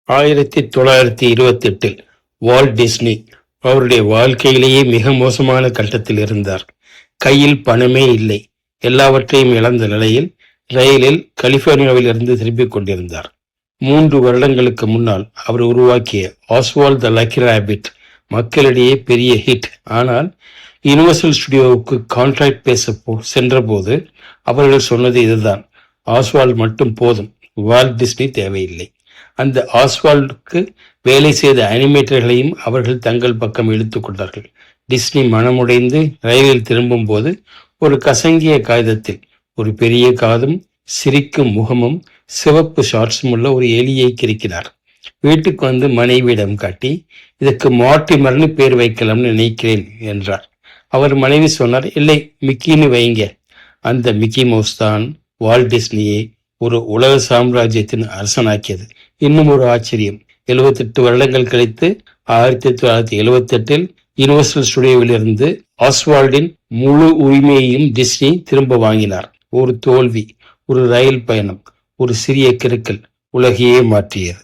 1928 Walt Disney அவருடைய வாழ்க்கையிலேயே மிக மோசமான கட்டத்தில் இருந்தார். கையில் பணமே இல்லை. எல்லாவற்றையும் இழந்த நிலையில் ரயிலில் கலிபோர்னியாவில் இருந்து திரும்பிக் கொண்டிருந்தார். 3 வருடங்களுக்கு முன்னால் அவர் உருவாக்கிய ஆஸ்வால்ட் த லக்கி ராபிட் மக்களிடையே பெரிய ஹிட். ஆனால் யுனிவர்சல் ஸ்டுடியோவுக்கு கான்ட்ராக்ட் பேச சென்றபோது அவர்கள் சொன்னது இதுதான்: ஆஸ்வால்ட் மட்டும் போதும், வால்ட் டிஸ்னி தேவையில்லை. அந்த ஆஸ்வால்டுக்கு வேலை செய்த அனிமேட்டர்களையும் அவர்கள் தங்கள் பக்கம் இழுத்துக் கொண்டார்கள். டிஸ்னி மனமுடைந்து ரயிலில் திரும்பும் போது ஒரு கசங்கிய காகிதத்தில் ஒரு பெரிய காதும் சிரிக்கும் முகமும் சிவப்பு ஷார்ட்ஸும் உள்ள ஒரு எலியை கிறுக்கினார். வீட்டுக்கு வந்து மனைவியிடம் காட்டி, இதுக்கு மார்ட்டிமர்னு பேர் வைக்கலாம்னு நினைக்கிறேன் என்றார். அவர் மனைவி சொன்னார், இல்லை, மிக்கின்னு வைங்க. அந்த மிக்கி மவுஸ் தான் வால்ட் டிஸ்னியை ஒரு உலக சாம்ராஜ்யத்தின் அரசனாக்கியது. இன்னும் ஒரு ஆச்சரியம், 78 வருடங்கள் கழித்து 1978 யுனிவர்சல் ஸ்டுடியோவில் இருந்து ஆஸ்வால்டின் முழு உரிமையையும் டிஸ்னி திரும்ப வாங்கினார். ஒரு தோல்வி, ஒரு ரயில் பயணம், ஒரு சிறிய கிறுக்கல் உலகையே மாற்றியது.